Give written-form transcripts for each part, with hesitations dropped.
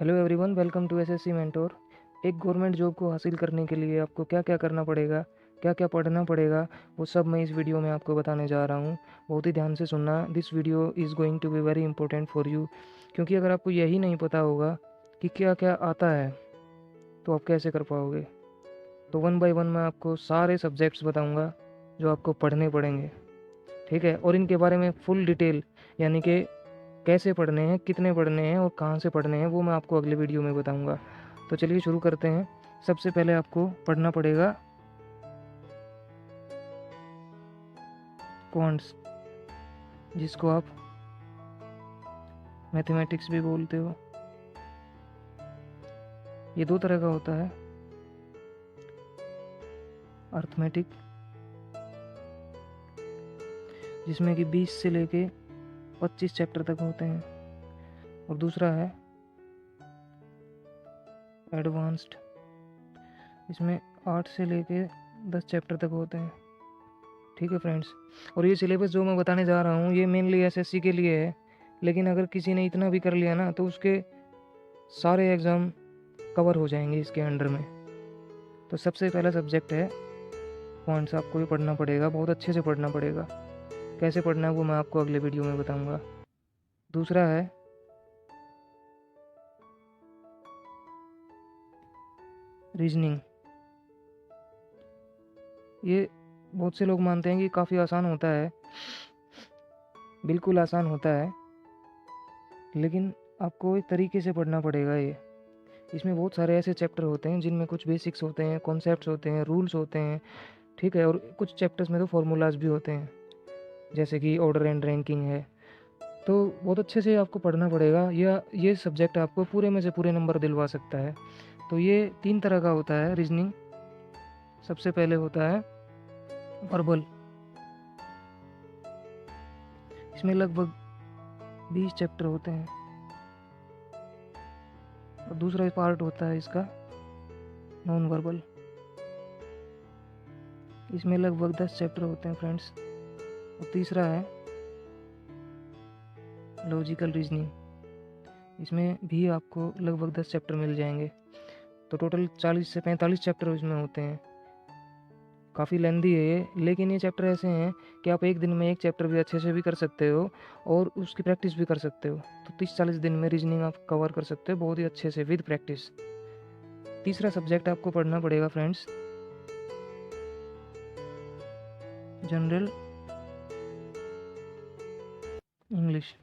Hello everyone, welcome to SSC mentor. एक government job को हासिल करने के लिए आपको क्या क्या करना पड़ेगा, क्या क्या पढ़ना पड़ेगा, वो सब मैं इस वीडियो में आपको बताने जा रहा हूँ। बहुत ही ध्यान से सुनना। This video is going to be very important for you, क्योंकि अगर आपको यही नहीं पता होगा कि क्या क्या आता है तो आप कैसे कर पाओगे। तो वन बाय वन मैं आपको सारे सब्जेक्ट्स बताऊँगा जो आपको पढ़ने पड़ेंगे, ठीक है। और इनके बारे में फुल डिटेल, यानी कि कैसे पढ़ने हैं, कितने पढ़ने हैं और कहाँ से पढ़ने हैं, वो मैं आपको अगले वीडियो में बताऊंगा। तो चलिए शुरू करते हैं। सबसे पहले आपको पढ़ना पड़ेगा क्वांट्स, जिसको आप मैथमेटिक्स भी बोलते हो। ये दो तरह का होता है, अर्थमेटिक, जिसमें कि 20 से लेके 25 चैप्टर तक होते हैं, और दूसरा है एडवांस्ड, इसमें 8 से लेके 10 चैप्टर तक होते हैं, ठीक है फ्रेंड्स। और ये सिलेबस जो मैं बताने जा रहा हूँ ये मेनली एसएससी के लिए है, लेकिन अगर किसी ने इतना भी कर लिया ना तो उसके सारे एग्ज़ाम कवर हो जाएंगे इसके अंडर में। तो सबसे पहला सब्जेक्ट है क्वांट्स। आपको ये पढ़ना पड़ेगा, बहुत अच्छे से पढ़ना पड़ेगा। कैसे पढ़ना है वो मैं आपको अगले वीडियो में बताऊंगा। दूसरा है रीजनिंग। ये बहुत से लोग मानते हैं कि काफ़ी आसान होता है, बिल्कुल आसान होता है, लेकिन आपको एक तरीके से पढ़ना पड़ेगा ये। इसमें बहुत सारे ऐसे चैप्टर होते हैं जिनमें कुछ बेसिक्स होते हैं, कॉन्सेप्ट्स होते हैं, रूल्स होते हैं, ठीक है। और कुछ चैप्टर्स में तो फार्मूलाज भी होते हैं, जैसे कि ऑर्डर एंड रैंकिंग है। तो बहुत अच्छे से आपको पढ़ना पड़ेगा, या ये सब्जेक्ट आपको पूरे में से पूरे नंबर दिलवा सकता है। तो ये 3 तरह का होता है रीजनिंग। सबसे पहले होता है वर्बल, इसमें लगभग 20 चैप्टर होते हैं। और दूसरा पार्ट होता है इसका नॉन वर्बल, इसमें लगभग 10 चैप्टर होते हैं फ्रेंड्स। और तीसरा है लॉजिकल रीजनिंग, इसमें भी आपको लगभग 10 चैप्टर मिल जाएंगे। तो टोटल 40 से 45 चैप्टर इसमें होते हैं। काफ़ी लेंदी है ये, लेकिन ये चैप्टर ऐसे हैं कि आप एक दिन में एक चैप्टर भी अच्छे से भी कर सकते हो और उसकी प्रैक्टिस भी कर सकते हो। तो 30-40 दिन में रीजनिंग आप कवर कर सकते हो बहुत ही अच्छे से विद प्रैक्टिस। तीसरा सब्जेक्ट आपको पढ़ना पड़ेगा friends general English,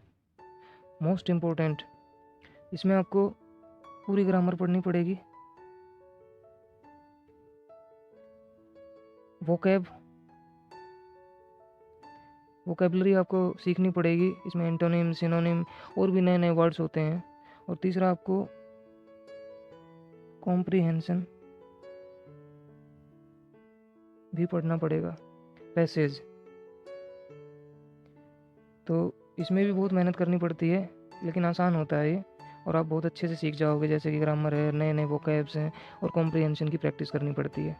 most important. इसमें आपको पूरी ग्रामर पढ़नी पड़ेगी, वोकेबलरी आपको सीखनी पड़ेगी। इसमें एंटोनिम, सिनोनिम और भी नए नए वर्ड्स होते हैं। और तीसरा आपको कॉम्प्रिहेंशन भी पढ़ना पड़ेगा, पैसेज। तो इसमें भी बहुत मेहनत करनी पड़ती है, लेकिन आसान होता है ये, और आप बहुत अच्छे से सीख जाओगे। जैसे कि ग्रामर है, नए नए वोकैब्स हैं, और कॉम्प्रिहेंशन की प्रैक्टिस करनी पड़ती है।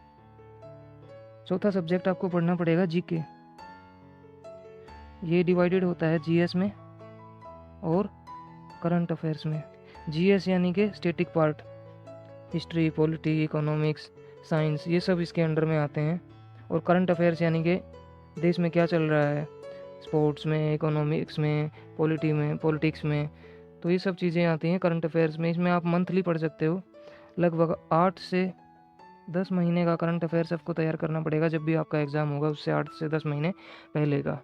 चौथा सब्जेक्ट आपको पढ़ना पड़ेगा जीके। ये डिवाइडेड होता है जीएस में और करंट अफेयर्स में। जीएस यानी कि static part, history, polity, economics, science, ये सब इसके अंडर में आते हैं। और करंट अफेयर्स यानी कि देश में क्या चल रहा है, स्पोर्ट्स में, इकोनॉमिक्स में, पॉलिटिक्स में, तो ये सब चीज़ें आती हैं करंट अफेयर्स में। इसमें आप मंथली पढ़ सकते हो। लगभग 8 से 10 महीने का करंट अफेयर्स आपको तैयार करना पड़ेगा जब भी आपका एग्ज़ाम होगा, उससे 8 से 10 महीने पहले का।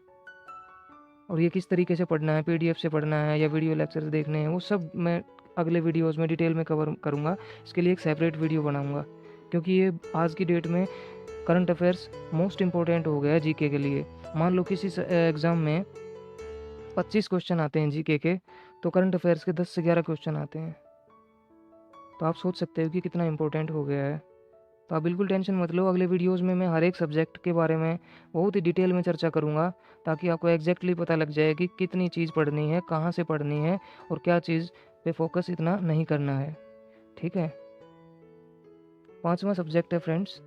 और ये किस तरीके से पढ़ना है, पीडीएफ से पढ़ना है या वीडियो लेक्चर्स देखने हैं, वो सब मैं अगले वीडियोज़ में डिटेल में कवर करूँगा। इसके लिए एक सेपरेट वीडियो बनाऊँगा, क्योंकि ये आज की डेट में करंट अफेयर्स मोस्ट इम्पोर्टेंट हो गया है जीके के लिए। मान लो किसी एग्ज़ाम में 25 क्वेश्चन आते हैं जीके के, तो करंट अफेयर्स के 10 से 11 क्वेश्चन आते हैं। तो आप सोच सकते हो कि कितना इम्पोर्टेंट हो गया है। तो आप बिल्कुल टेंशन मत लो, अगले वीडियोज़ में मैं हर एक सब्जेक्ट के बारे में बहुत ही डिटेल में चर्चा करूँगा, ताकि आपको एग्जैक्टली पता लग जाए कि कितनी चीज़ पढ़नी है, कहाँ से पढ़नी है, और क्या चीज़ पे फोकस इतना नहीं करना है, ठीक है। पांचवा सब्जेक्ट है फ्रेंड्स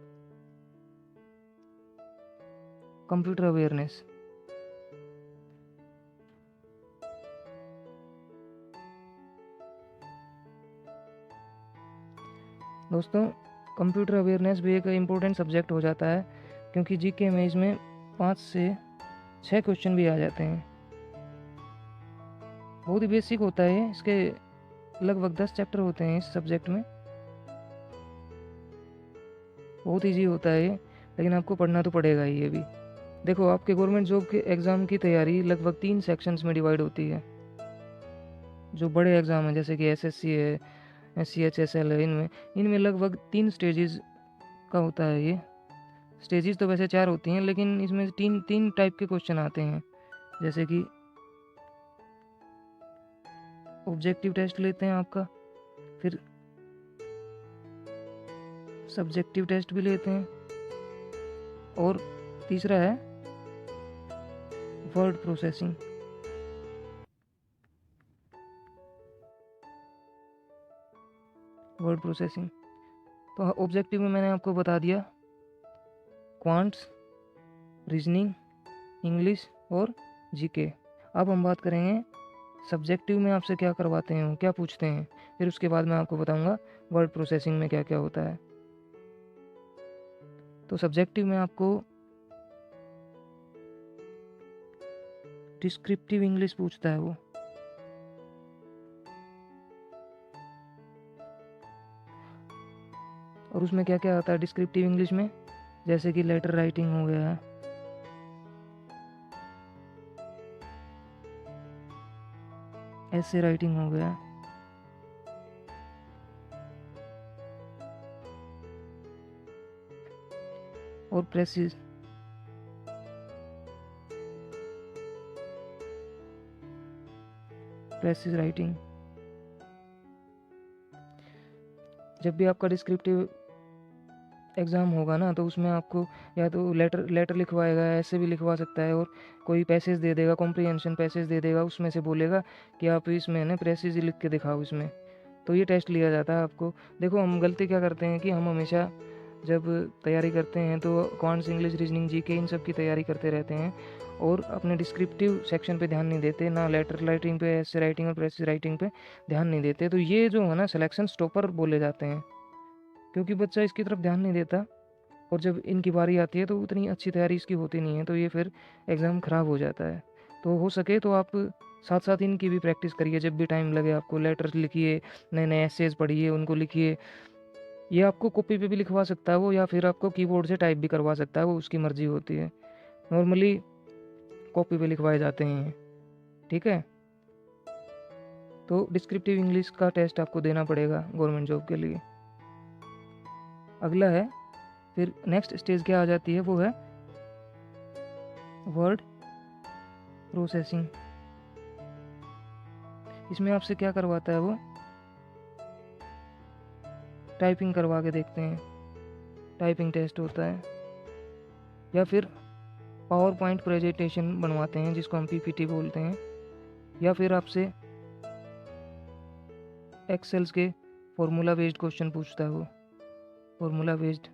कंप्यूटर अवेयरनेस। दोस्तों, कंप्यूटर अवेयरनेस भी एक इम्पोर्टेंट सब्जेक्ट हो जाता है, क्योंकि जीके में इसमें 5 से 6 क्वेश्चन भी आ जाते हैं। बहुत ही बेसिक होता है ये, इसके लगभग 10 चैप्टर होते हैं इस सब्जेक्ट में। बहुत ईजी होता है ये, लेकिन आपको पढ़ना तो पड़ेगा ही ये भी। देखो, आपके गवर्नमेंट जॉब के एग्ज़ाम की तैयारी लगभग 3 सेक्शंस में डिवाइड होती है। जो बड़े एग्ज़ाम हैं जैसे कि एसएससी है, CHSL है, इनमें लगभग 3 स्टेजेस का होता है ये। स्टेजेस तो वैसे 4 होती हैं, लेकिन इसमें तीन टाइप के क्वेश्चन आते हैं। जैसे कि ऑब्जेक्टिव टेस्ट लेते हैं आपका, फिर सब्जेक्टिव टेस्ट भी लेते हैं, और तीसरा है वर्ड प्रोसेसिंग। वर्ड प्रोसेसिंग तो ऑब्जेक्टिव में मैंने आपको बता दिया, क्वांट्स, रीजनिंग, इंग्लिश और जीके। अब हम बात करेंगे सब्जेक्टिव में आपसे क्या करवाते हैं, क्या पूछते हैं, फिर उसके बाद मैं आपको बताऊंगा वर्ड प्रोसेसिंग में क्या क्या होता है। तो सब्जेक्टिव में आपको डिस्क्रिप्टिव इंग्लिश पूछता है वो। और उसमें क्या क्या आता है डिस्क्रिप्टिव इंग्लिश में, जैसे कि लेटर राइटिंग हो गया, ऐसे राइटिंग हो गया, और प्रेसिज राइटिंग। जब भी आपका डिस्क्रिप्टिव एग्ज़ाम होगा ना, तो उसमें आपको या तो लेटर लिखवाएगा, ऐसे भी लिखवा सकता है, और कोई पैसेज दे देगा, कॉम्प्रिहेंशन पैसेज दे देगा, उसमें से बोलेगा कि आप इसमें ना पैसेज लिख के दिखाओ इसमें। तो ये टेस्ट लिया जाता है आपको। देखो, हम गलती क्या करते हैं कि हम हमेशा जब तैयारी करते हैं तो क्वांट्स, इंग्लिश, रीजनिंग, जीके इन सब की तैयारी करते रहते हैं, और अपने डिस्क्रिप्टिव सेक्शन पे ध्यान नहीं देते, ना लेटर राइटिंग पे, ऐसे राइटिंग और प्रेसिज राइटिंग पे ध्यान नहीं देते। तो ये जो है ना, सिलेक्शन स्टॉपर बोले जाते हैं, क्योंकि बच्चा इसकी तरफ ध्यान नहीं देता, और जब इनकी बारी आती है तो उतनी अच्छी तैयारी इसकी होती नहीं है, तो ये फिर एग्ज़ाम ख़राब हो जाता है। तो हो सके तो आप साथ साथ इनकी भी प्रैक्टिस करिए, जब भी टाइम लगे आपको लेटर्स लिखिए, नए नए एसेज पढ़िए, उनको लिखिए। ये आपको कॉपी पे भी लिखवा सकता है वो, या फिर आपको कीबोर्ड से टाइप भी करवा सकता है, वो उसकी मर्ज़ी होती है। नॉर्मली कॉपी पे लिखवाए जाते हैं, ठीक है। तो डिस्क्रिप्टिव इंग्लिश का टेस्ट आपको देना पड़ेगा गवर्नमेंट जॉब के लिए। अगला है, फिर नेक्स्ट स्टेज क्या आ जाती है, वो है वर्ड प्रोसेसिंग। इसमें आपसे क्या करवाता है वो, टाइपिंग करवा के देखते हैं, टाइपिंग टेस्ट होता है, या फिर पावर पॉइंट प्रेजेंटेशन बनवाते हैं जिसको हम PPT बोलते हैं, या फिर आपसे एक्सेल्स के फॉर्मूला बेस्ड क्वेश्चन पूछता है वो। फॉर्मूला बेस्ड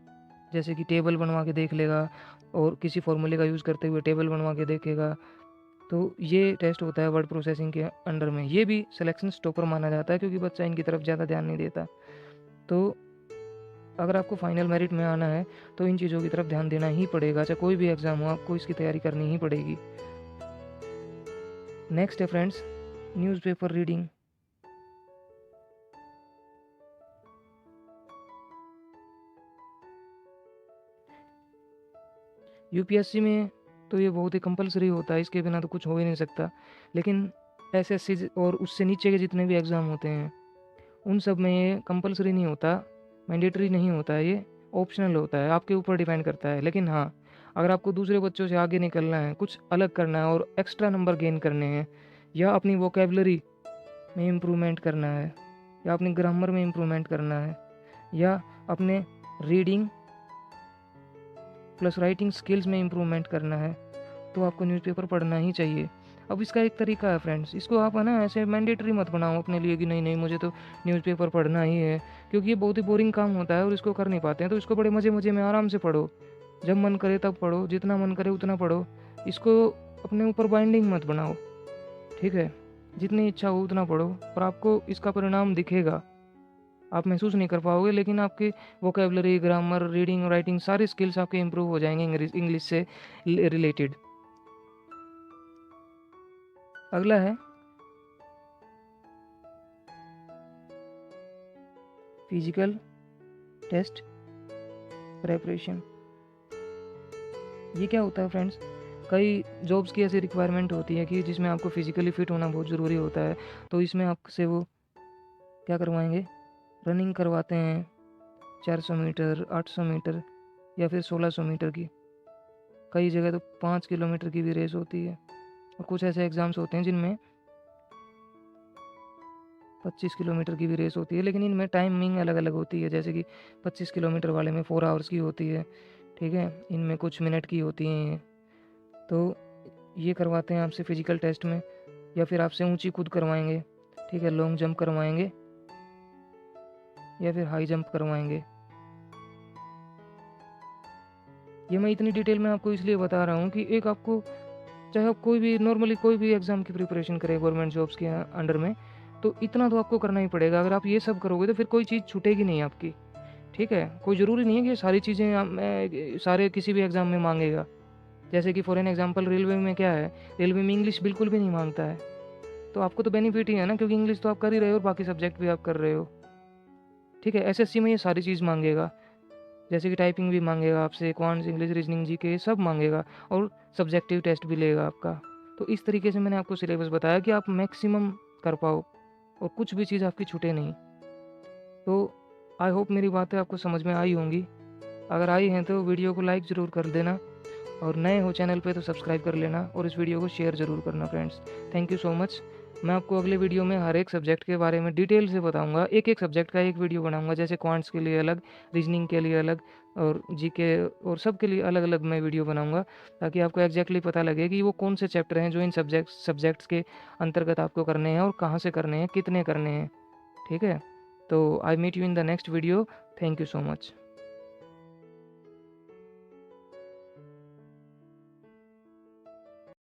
जैसे कि टेबल बनवा के देख लेगा, और किसी फॉर्मूले का यूज़ करते हुए टेबल बनवा के देखेगा। तो ये टेस्ट होता है वर्ड प्रोसेसिंग के अंडर में। ये भी सिलेक्शन स्टॉपर माना जाता है, क्योंकि बच्चा इनकी तरफ ज़्यादा ध्यान नहीं देता। तो अगर आपको फाइनल मेरिट में आना है तो इन चीज़ों की तरफ ध्यान देना ही पड़ेगा, चाहे कोई भी एग्ज़ाम हो, आपको इसकी तैयारी करनी ही पड़ेगी। नेक्स्ट है फ्रेंड्स, न्यूज़पेपर रीडिंग। UPSC में तो ये बहुत ही कंपलसरी होता है, इसके बिना तो कुछ हो ही नहीं सकता। लेकिन SSC और उससे नीचे के जितने भी एग्ज़ाम होते हैं, उन सब में ये कंपलसरी नहीं होता, मैंडेटरी नहीं होता है, ये ऑप्शनल होता है, आपके ऊपर डिपेंड करता है। लेकिन हाँ, अगर आपको दूसरे बच्चों से आगे निकलना है, कुछ अलग करना है और एक्स्ट्रा नंबर गेन करने हैं, या अपनी वोकेबलरी में इम्प्रूवमेंट करना है, या अपनी ग्रामर में इम्प्रूवमेंट करना है, या अपने रीडिंग प्लस राइटिंग स्किल्स में इम्प्रूवमेंट करना है, तो आपको न्यूज़पेपर पढ़ना ही चाहिए। अब इसका एक तरीका है फ्रेंड्स, इसको आप है ना ऐसे मैंडेटरी मत बनाओ अपने लिए कि नहीं नहीं मुझे तो न्यूज़पेपर पढ़ना ही है, क्योंकि ये बहुत ही बोरिंग काम होता है और इसको कर नहीं पाते हैं। तो इसको बड़े मज़े मज़े में आराम से पढ़ो, जब मन करे तब पढ़ो, जितना मन करे उतना पढ़ो। इसको अपने ऊपर बाइंडिंग मत बनाओ, ठीक है। जितनी इच्छा हो उतना पढ़ो, और आपको इसका परिणाम दिखेगा। आप महसूस नहीं कर पाओगे, लेकिन आपकी वोकेबलरी, ग्रामर, रीडिंग और राइटिंग सारी स्किल्स आपके इम्प्रूव हो जाएंगे इंग्लिश से रिलेटेड। अगला है फिजिकल टेस्ट प्रेपरेशन। ये क्या होता है फ्रेंड्स? कई जॉब्स की ऐसी रिक्वायरमेंट होती है कि जिसमें आपको फिजिकली फिट होना बहुत ज़रूरी होता है, तो इसमें आपसे वो क्या करवाएंगे, रनिंग करवाते हैं 400 मीटर, 800 मीटर या फिर 1600 मीटर की, कई जगह तो 5 किलोमीटर की भी रेस होती है। और कुछ ऐसे एग्ज़ाम्स होते हैं जिनमें 25 किलोमीटर की भी रेस होती है, लेकिन इनमें टाइमिंग अलग अलग होती है। जैसे कि 25 किलोमीटर वाले में 4 आवर्स की होती है, ठीक है, इनमें कुछ मिनट की होती हैं। तो ये करवाते हैं आपसे फिजिकल टेस्ट में, या फिर आपसे ऊंची कूद करवाएंगे, ठीक है, लॉन्ग जंप करवाएंगे या फिर हाई जंप करवाएंगे। ये मैं इतनी डिटेल में आपको इसलिए बता रहा हूँ कि एक आपको, चाहे आप कोई भी नॉर्मली कोई भी एग्ज़ाम की प्रिपरेशन करें गवर्नमेंट जॉब्स के अंडर में, तो इतना तो आपको करना ही पड़ेगा। अगर आप ये सब करोगे तो फिर कोई चीज़ छूटेगी नहीं आपकी, ठीक है। कोई ज़रूरी नहीं है कि ये सारी चीज़ें सारे किसी भी एग्ज़ाम में मांगेगा। जैसे कि फॉर एन एग्जांपल रेलवे में क्या है, रेलवे में इंग्लिश बिल्कुल भी नहीं मांगता है, तो आपको तो बेनिफिट ही है ना, क्योंकि इंग्लिश तो आप कर ही रहे हो और बाकी सब्जेक्ट भी आप कर रहे हो, ठीक है। एसएससी में ये सारी चीज़ मांगेगा, जैसे कि टाइपिंग भी मांगेगा आपसे, क्वांट्स, इंग्लिश, रीजनिंग, जीके सब मांगेगा, और सब्जेक्टिव टेस्ट भी लेगा आपका। तो इस तरीके से मैंने आपको सिलेबस बताया कि आप मैक्सिमम कर पाओ और कुछ भी चीज़ आपकी छूटे नहीं। तो आई होप मेरी बातें आपको समझ में आई होंगी। अगर आई हैं तो वीडियो को लाइक ज़रूर कर देना, और नए हो चैनल पे तो सब्सक्राइब कर लेना, और इस वीडियो को शेयर ज़रूर करना friends. Thank you so much. मैं आपको अगले वीडियो में हर एक सब्जेक्ट के बारे में डिटेल से बताऊंगा, एक एक सब्जेक्ट का एक वीडियो बनाऊंगा, जैसे क्वांट्स के लिए अलग, रीजनिंग के लिए अलग, और जीके और सब के लिए अलग अलग मैं वीडियो बनाऊंगा, ताकि आपको एग्जैक्टली पता लगे कि वो कौन से चैप्टर हैं जो इन सब्जेक्ट्स के अंतर्गत आपको करने हैं और कहाँ से करने हैं, कितने करने हैं, ठीक है। तो I meet you in the next video. Thank you so much.